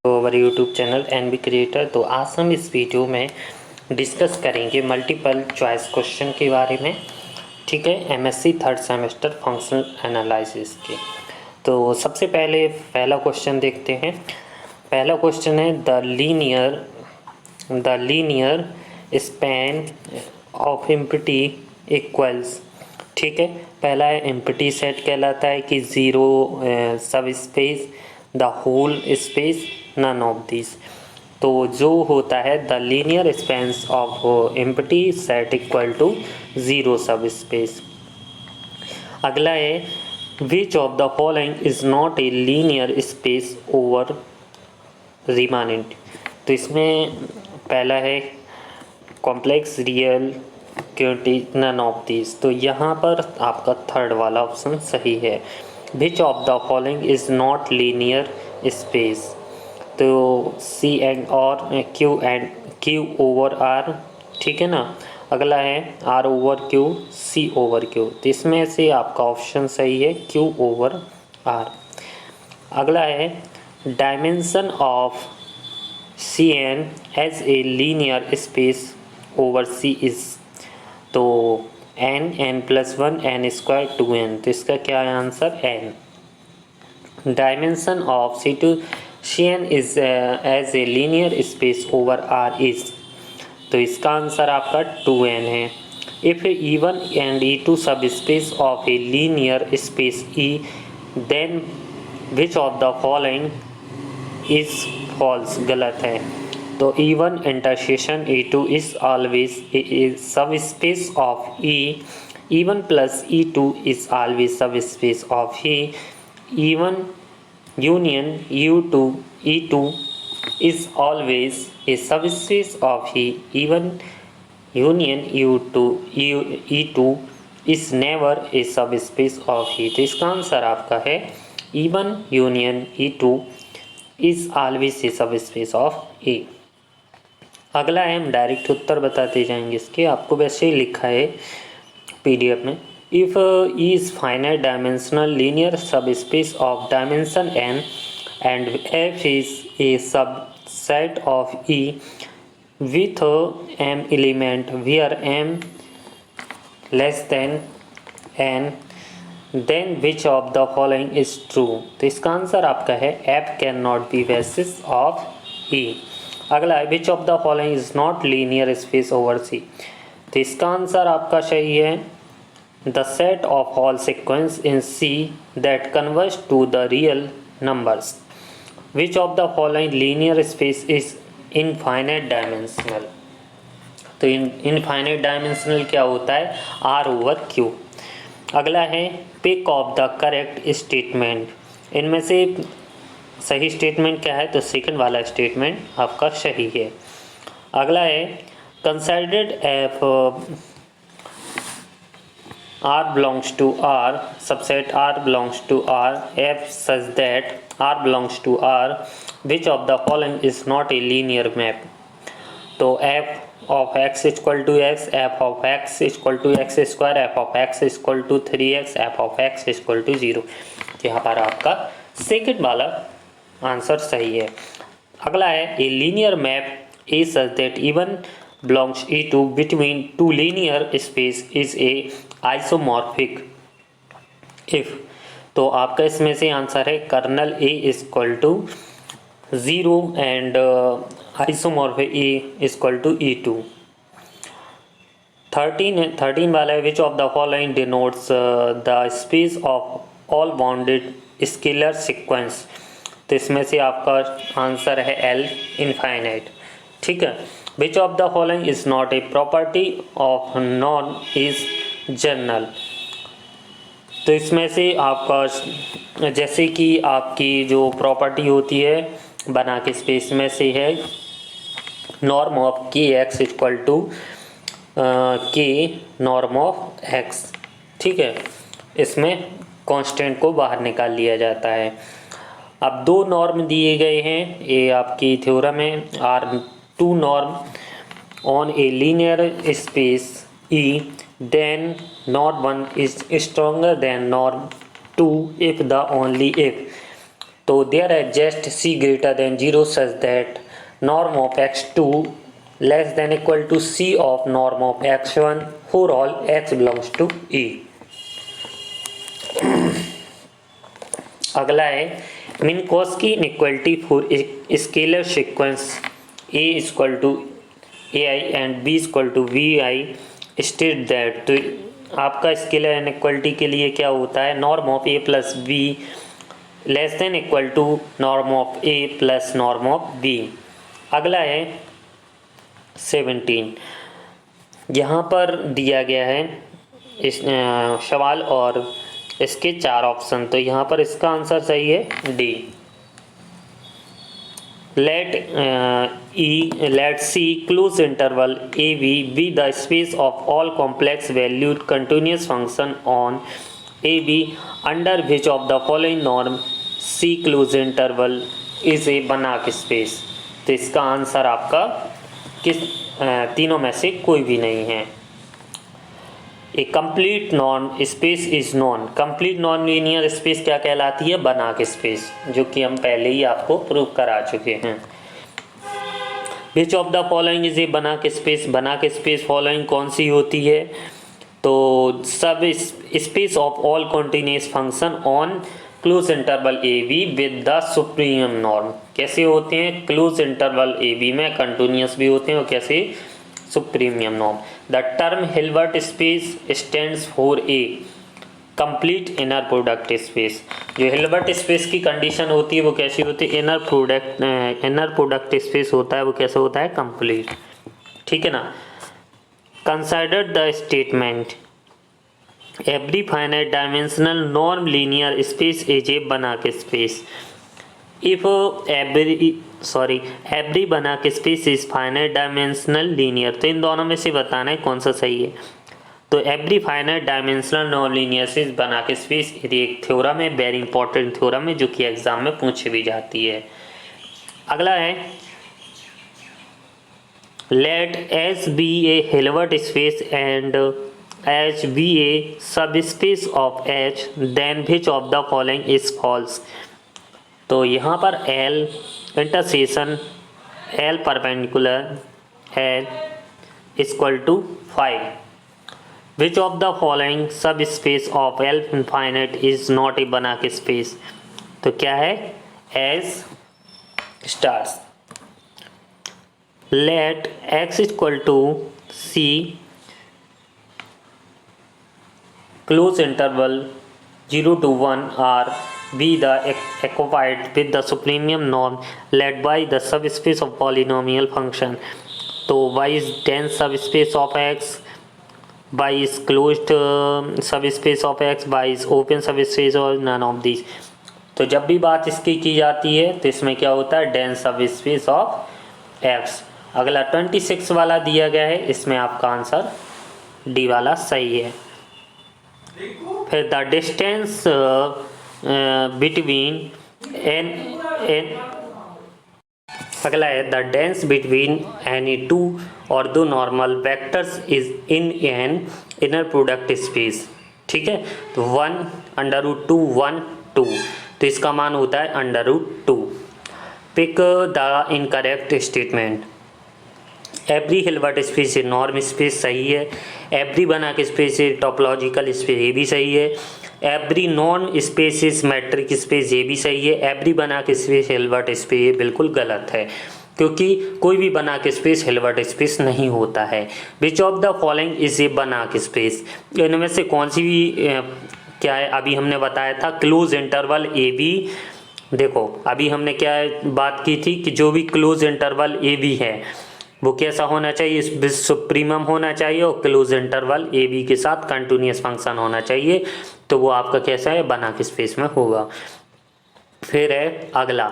तो our YouTube channel NB creator. तो आज हम इस वीडियो में डिस्कस करेंगे मल्टीपल चॉइस क्वेश्चन के बारे में। ठीक है, MSc third semester functional analysis के। तो सबसे पहले पहला क्वेश्चन देखते हैं। पहला क्वेश्चन है the linear span of empty equals. ठीक है, पहला है एम्प्टी सेट कहलाता है कि zero subspace, the whole space, none of this. तो जो होता है the linear span of empty set equal to zero subspace. अगला है which of the following is not a linear space over remanent. तो इसमें पहला है कॉम्प्लेक्स रियल क्योंकि नन ऑफ दिस। तो यहाँ पर आपका थर्ड वाला ऑप्शन सही है। Which of the following is not linear space. तो सी एंड और क्यू ओवर आर। ठीक है ना। अगला है R over Q, C over Q. तो इसमें से आपका ऑप्शन सही है क्यू ओवर आर। अगला है dimension of C N as a linear space over C is. तो N, N plus one, N square, two N. तो इसका क्या है answer N. Dimension of C to C N is as a linear space over R is. तो इसका answer आपका two N है। If E one and E two subspace of a linear space E, then which of the following is false. गलत है। तो E one intersection E two is always subspace of E one plus E two is always subspace of E one union U two E two is always a subspace of E one union U two E two is never a subspace of ही। तो इसका answer आपका है E one union E two is always a subspace of ए। अगला है, हम direct उत्तर बताते जाएंगे इसके। आपको वैसे ही लिखा है पीडीएफ में। If E is finite dimensional linear subspace of dimension N and F is a subset of E with m element where m less than n, then which of the following is true। तो इसका answer आपका है f can not be basis of e। अगला है which of the following is not linear space over C. तो इसका answer आपका सही है the set of all sequence in C that converge to the real numbers. Which of the following linear space is infinite dimensional. तो infinite dimensional क्या होता है R over Q. अगला है pick of the correct statement. इनमें से सही statement क्या है। तो सेकंड वाला स्टेटमेंट आपका सही है। अगला है considered F R belongs to R subset R belongs to R F such that R belongs to R which of the following is not a linear map. तो F of X equal to X, F of X equal to X square, F of X equal to 3x, F of X equal to 0। यहाँ पर आपका second वाला answer सही है। अगला है a linear map A such that even belongs E two between two linear space is a isomorphic if. तो आपका इसमें से आंसर है kernel A equal to 0 and isomorphic A equal to E two. 13 वाला है which of the following denotes the space of all bounded scalar sequence. तो इसमें से आपका आंसर है एल इनफाइनाइट। ठीक है। Which of the following is not a property of non is general. तो इसमें से आपका जैसे कि आपकी जो प्रॉपर्टी होती है बना के स्पेस में से है नॉर्म ऑफ के एक्स इक्वल टू के नॉर्म ऑफ एक्स। ठीक है, इसमें कांस्टेंट को बाहर निकाल लिया जाता है। अब दो नॉर्म दिए गए हैं, ये आपकी थ्योरम है are two norm on a linear space E, then norm one is stronger than norm two if the only if तो there exist C greater than 0 such that norm of x2 less than equal to C of norm of x1 for all x belongs to E। अगला है Minkowski inequality for scalar sequence A equal to AI and B equal to VI state that. तो आपका scalar inequality के लिए क्या होता है, norm of A plus B less than equal to norm of A plus norm of B। अगला है 17, यहाँ पर दिया गया है इस सवाल और इसके 4 ऑप्शन। तो यहाँ पर इसका आंसर सही है D. Let C closed interval A B the space of all complex valued continuous function on A B under which of the following norm C closed interval is a Banach space. तो इसका answer आपका किस तीनों में से कोई भी नहीं है। ए कंप्लीट नॉन स्पेस इज नॉन, कंप्लीट नॉन लीनियर स्पेस क्या कहलाती है, बनाक स्पेस, जो कि हम पहले ही आपको प्रूव करा चुके हैं। विच of the following is a Banach space, बनाक स्पेस फॉलोइंग कौन सी होती है, तो subspace of all continuous function on close interval A B with the supreme norm. कैसे होते हैं, क्लोज इंटरवल ए बी में कंटिन्यूस भी होते हैं और कैसे, supremum norm. The term Hilbert space stands for a complete inner product space. जो हिल्बर्ट स्पेस की कंडीशन होती है वो कैसी होती है, इनर प्रोडक्ट स्पेस होता है वो कैसा होता है, कंप्लीट। ठीक है ना। Consider the statement every finite dimensional norm linear space is a Banach space if every बनाक space is finite dimensional linear. तो इन दोनों में से बताना है कौन सा सही है। तो every finite dimensional non linear space बनाक स्पेस एक थ्योरम है, वेरी इंपॉर्टेंट थ्योरम है जो कि एग्जाम में पूछी भी जाती है। अगला है let S be a Hilbert space and H be a subspace of H then which of the following is false. तो यहाँ पर L intersection L perpendicular L equal to 5। Which of the following subspace of L infinite is not a Banach space. तो क्या है, as stars let x equal to C close interval 0 to 1 are be the occupied with the supremum norm led by the subspace of polynomial function। तो y is dense subspace of x, y is closed subspace of x, y is open subspace or none of these। तो जब भी बात इसकी की जाती है तो इसमें क्या होता है, dense subspace of x। अगला 26 वाला दिया गया है, इसमें आपका आंसर डी वाला सही है। फिर द डिस्टेंस बिटवीन एन अगला है the dense between any two और दो normal vectors is in an inner product space. ठीक है, तो 1√2 1 2, तो इसका मान होता है √2। Pick the incorrect statement every Hilbert space a norm space सही है, एवरी बनाक स्पेस ए टोपोलॉजिकल स्पेस ये भी सही है, every non space is matric space ये भी सही है, एवरी बनाक स्पेस हिल्बर्ट स्पेस ये बिल्कुल गलत है क्योंकि कोई भी बनाक स्पेस हिल्बर्ट स्पेस नहीं होता है। Which of the following is a Banach space, इनमें से कौन सी भी क्या है, अभी हमने बताया था क्लोज इंटरवल ए बी। देखो अभी हमने क्या बात की थी कि जो भी क्लोज इंटरवल ए बी है वो कैसा होना चाहिए, सुप्रीमम होना चाहिए और क्लोज इंटरवल ए बी के साथ कंटिन्यूस फंक्शन होना चाहिए। तो वो आपका कैसा है, बनाक स्पेस में होगा। फिर है अगला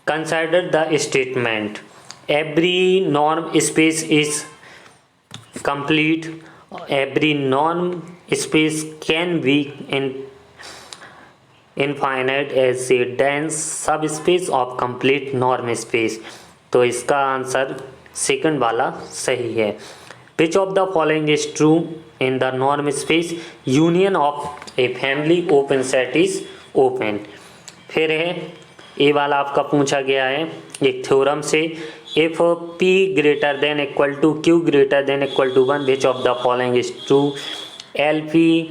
consider the statement every norm space is complete, every norm space can be infinite as a dense subspace of complete norm space. तो इसका आंसर सेकंड वाला सही है। Which of the following is true in the norm space union of a family open set is open. फिर है ए वाला आपका पूछा गया है एक थ्योरम से, if P greater than equal to Q greater than equal to 1 which of the following is true. LP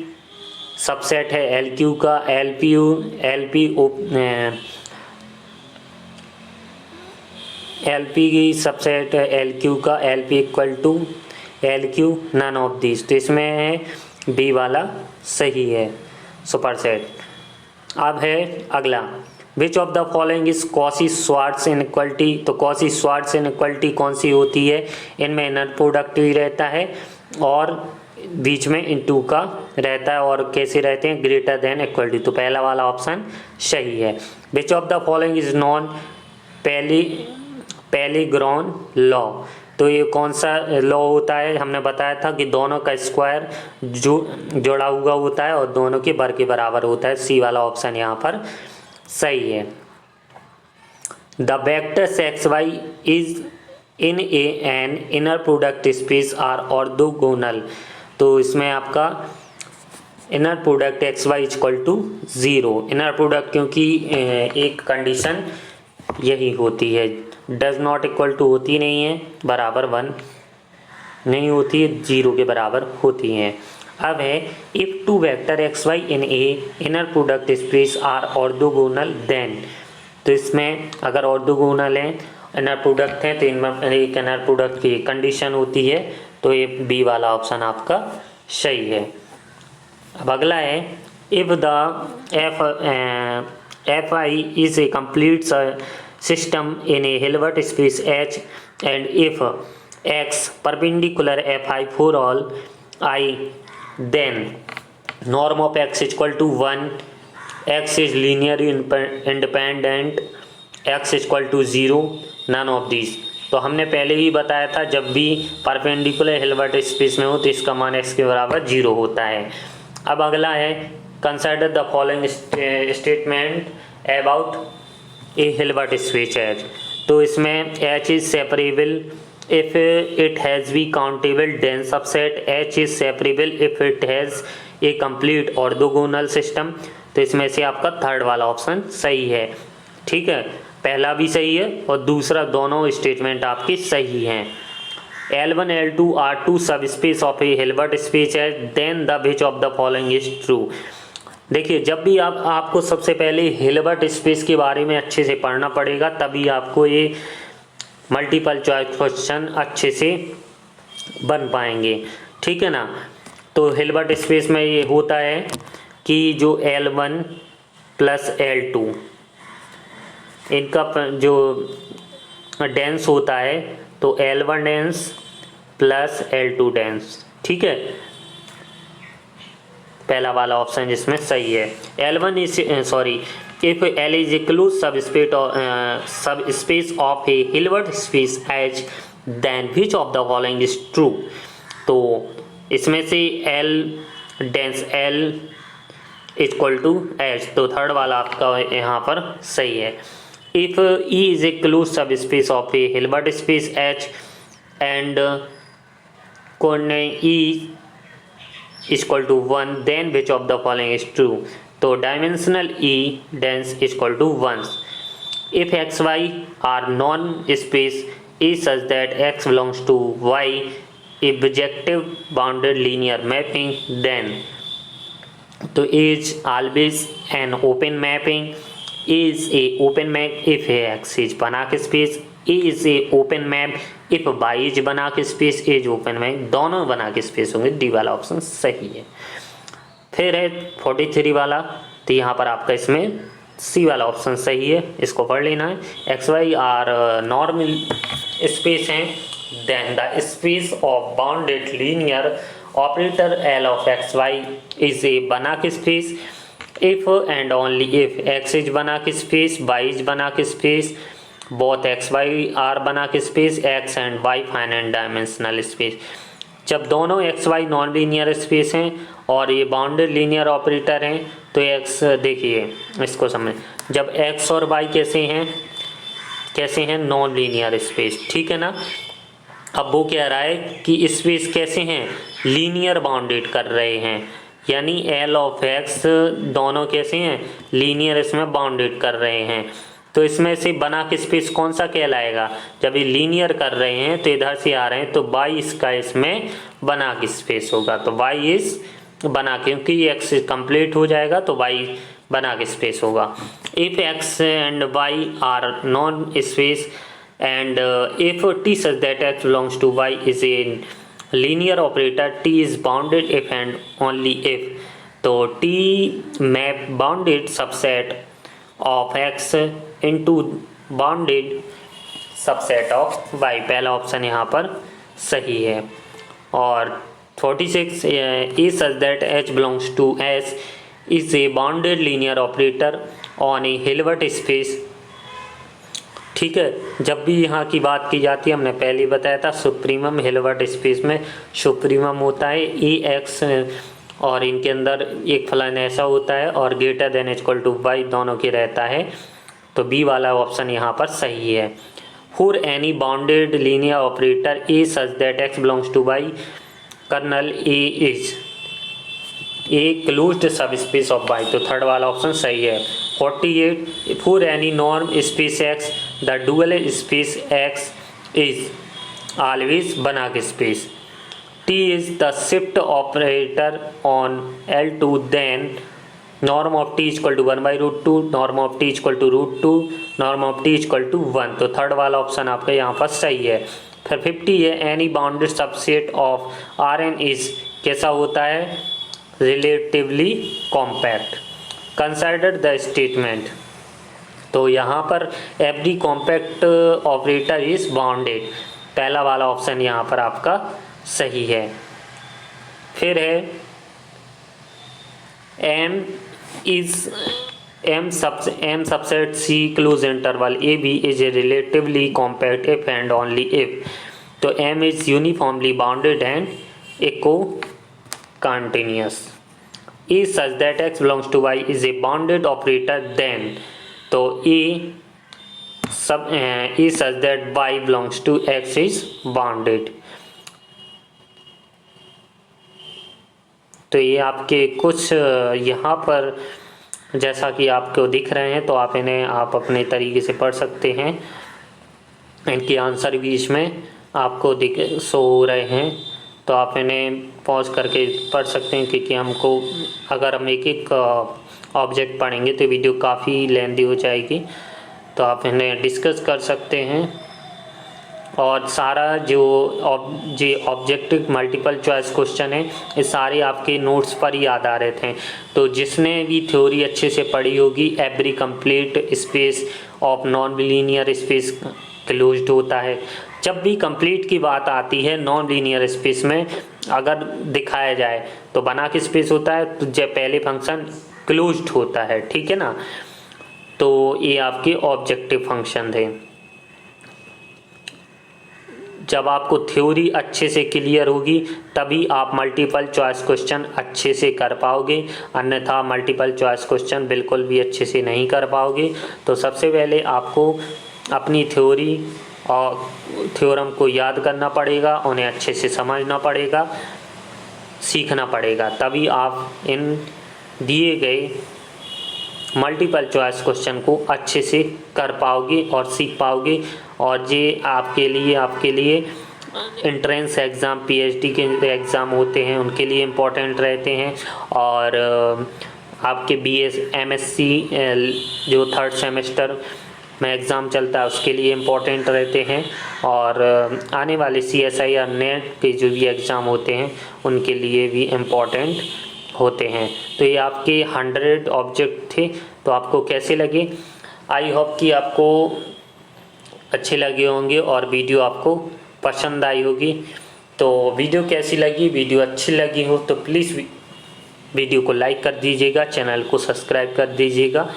subset है LQ का, LP की सबसेट है LQ का, LP equal to LQ none of this, तो इसमें है B वाला सही है सुपरसेट। अब है अगला, which of the following is Cauchy Schwarz inequality. तो कॉची श्वार्ट्ज इनइक्वालिटी कौन सी होती है, इनमें इनर प्रोडक्ट ही रहता है और बीच में इनटू का रहता है, और कैसे रहते हैं, ग्रेटर देन इक्वल टू, तो पहला वाला ऑप्शन सही है। Which of the following is non parallelogram law. तो ये कौन सा लॉ होता है, हमने बताया था कि दोनों का स्क्वायर जोड़ा हुआ होता है और दोनों के बर के बराबर होता है, सी वाला ऑप्शन यहाँ पर सही है। The vectors X Y is in an inner product space are orthogonal. तो इसमें आपका inner product X Y equal to 0, inner product क्योंकि एक कंडीशन यही होती है, डज नॉट इक्वल टू होती नहीं है, बराबर 1 नहीं होती है, 0 के बराबर होती हैं। अब है if two vector X Y in a inner product space are orthogonal then. तो इसमें अगर ऑर्थोगोनल है, इनर प्रोडक्ट है, तो इनमें एक इनर प्रोडक्ट की कंडीशन होती है, तो ये बी वाला ऑप्शन आपका सही है। अब अगला है if the F I is a complete system in A Hilbert space H and if x perpendicular F I for all I then norm of x equal to 1, x is linearly independent, x equal to 0, none of these। तो हमने पहले ही बताया था जब भी perpendicular Hilbert space में हो तो इसका मान x के बराबर 0 होता है। अब अगला है consider the following statement about A Hilbert space H। तो इसमें H is separable if it has be countable dense subset, H is separable if it has a complete orthogonal system। तो इसमें से आपका थर्ड वाला ऑप्शन सही है, ठीक है, पहला भी सही है और दूसरा, दोनों स्टेटमेंट आपकी सही हैं। L1 L2 R2 subspace of a Hilbert space है, then the which of the following is true. देखिए जब भी आपको सबसे पहले हिल्बर्ट स्पेस के बारे में अच्छे से पढ़ना पड़ेगा, तभी आपको ये मल्टीपल चॉइस क्वेश्चन अच्छे से बन पाएंगे, ठीक है ना। तो हिल्बर्ट स्पेस में ये होता है कि जो L1 प्लस L2 इनका जो डेंस होता है, तो L1 dense plus L2 dense, ठीक है, पहला वाला ऑप्शन जिसमें सही है। L1 is if L is enclosed subspace of a Hilbert space H, then which of the following is true। तो इसमें से L dense L equal to H, तो थर्ड वाला आपका यहाँ पर सही है। if E is a closed subspace of a Hilbert space H and E equal to 1, then which of the following is true। तो dimensional E dense equal to 1। If X Y are non space E such that x belongs to y objective bounded linear mapping, then तो is always an open mapping, is a open map if x is Banach space, is a open map if y is Banach space, is open map, दोनों Banach space होंगे, D वाला option सही है। फिर है 43 वाला, तो यहाँ पर आपका इसमें सी वाला ऑप्शन सही है, इसको पढ़ लेना है। X Y are normal space हैं, then the space of bounded linear operator L of X Y is a Banach space if and only if x is Banach space, y is Banach space, both x y are Banach space, x and y finite dimensional space। जब दोनों X Y non linear space हैं और ये bounded linear operator हैं, तो x देखिए इसको समझ, जब एक्स और वाई कैसे हैं नॉन लीनियर स्पेस, ठीक है ना। अब वो कह रहा है कि स्पेस कैसे हैं, लीनियर बाउंडेड कर रहे हैं, यानी एल ऑफ एक्स दोनों कैसे हैं, लीनियर इसमें बाउंडेड कर रहे हैं। तो इसमें से बना के स्पेस कौन सा कहलाएगा, जब ये लीनियर कर रहे हैं तो इधर से आ रहे हैं तो y इसका इसमें बना के स्पेस होगा। तो y इज बना के, क्योंकि ये x कंप्लीट हो जाएगा तो y बना के स्पेस होगा। If x and y are non space and if t such that x belongs to y is a linear operator, t is bounded if and only if। तो t map bounded subset of x into bounded subset of y, पहला option यहाँ पर सही है। और 46 is such that h belongs to S is a bounded linear operator on a Hilbert space। ठीक है, जब भी यहाँ की बात की जाती है, हमने पहले बताया था सुप्रीमम हिल्बर्ट स्पेस में सुप्रीमम होता है ए एक्स और इनके अंदर एक फलन ऐसा होता है और greater than equal to Y दोनों के रहता है। तो बी वाला ऑप्शन यहाँ पर सही है। For any bounded linear operator A such that X belongs to Y kernel A is a closed subspace of Y. तो थर्ड वाला ऑप्शन सही है। 48 for any norm space X the dual space X is always Banach space. T is the shift operator on L2, then norm of T equal to 1 by root 2, norm of T equal to root 2, norm of T equal to 1। तो third वाला option आपका यहाँ पर सही है। फिर 50 है any bounded subset of Rn is कैसा होता है, relatively compact. Consider the statement. तो यहाँ पर every compact operator is bounded, पहला वाला ऑप्शन यहाँ पर आपका सही है। फिर है M subset C close interval A B is a relatively compact if and only if. तो M is uniformly bounded and equicontinuous. E such that x belongs to y is a bounded operator then। तो E such that y belongs to x is bounded। तो ये आपके कुछ यहाँ पर जैसा कि आपको दिख रहे हैं, तो आप इन्हें आप अपने तरीके से पढ़ सकते हैं। इनके आंसर भी इसमें आपको शो हो रहे हैं, तो आप इन्हें पॉज करके पढ़ सकते हैं, क्योंकि हमको अगर हम एक एक ऑब्जेक्ट पढ़ेंगे तो वीडियो काफ़ी लेंदी हो जाएगी। तो आप इन्हें डिस्कस कर सकते हैं। और सारा जो ऑब्जेक्टिव मल्टीपल चॉइस क्वेश्चन है, ये सारे आपके नोट्स पर ही आधारित हैं। तो जिसने भी थ्योरी अच्छे से पढ़ी होगी, every complete space of non linear space closed होता है। जब भी कंप्लीट की बात आती है नॉन लीनियर स्पेस में अगर दिखाया जाए तो बना के स्पेस होता है, तो जब पहले फंक्शन क्लोज्ड होता है, ठीक है ना। तो ये आपके ऑब्जेक्टिव फंक्शन थे। जब आपको थ्योरी अच्छे से क्लियर होगी तभी आप मल्टीपल चॉइस क्वेश्चन अच्छे से कर पाओगे, अन्यथा मल्टीपल चॉइस क्वेश्चन बिल्कुल भी अच्छे से नहीं कर पाओगे। तो सबसे पहले आपको अपनी थ्योरी और थ्योरम को याद करना पड़ेगा, उन्हें अच्छे से समझना पड़ेगा, सीखना पड़ेगा, तभी आप इन दिए गए मल्टीपल चॉइस क्वेश्चन को अच्छे से कर पाओगे और सीख पाओगे। और ये आपके लिए एंट्रेंस एग्ज़ाम, पीएचडी के एग्ज़ाम होते हैं, उनके लिए इम्पोर्टेंट रहते हैं। और आपके एमएससी जो थर्ड सेमेस्टर में एग्ज़ाम चलता है उसके लिए इम्पोर्टेंट रहते हैं। और आने वाले CSI और नेट के जो भी एग्ज़ाम होते हैं उनके लिए भी इम्पोर्टेंट होते हैं। तो ये आपके 100 ऑब्जेक्ट थे। तो आपको कैसे लगे? आई होप कि आपको अच्छे लगे होंगे और वीडियो आपको पसंद आई होगी। तो वीडियो कैसी लगी? वीडियो अच्छी लगी हो तो प्लीज़ वीडियो को लाइक कर दीजिएगा, चैनल को सब्सक्राइब कर दीजिएगा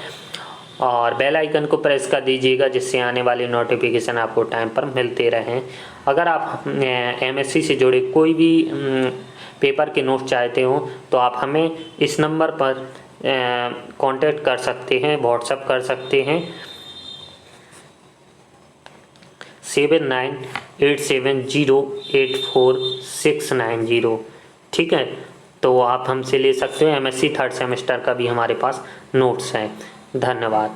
और बेल आइकन को प्रेस कर दीजिएगा, जिससे आने वाली नोटिफिकेशन आपको टाइम पर मिलते रहें। अगर आप MSc से जुड़े कोई भी पेपर के नोट्स चाहते हो तो आप हमें इस नंबर पर कांटेक्ट कर सकते हैं, व्हाट्सएप कर सकते हैं 7987084690। ठीक है, तो आप हमसे ले सकते हो। MSc थर्ड सेमेस्टर का भी हमारे पास नोट्स है। धन्यवाद।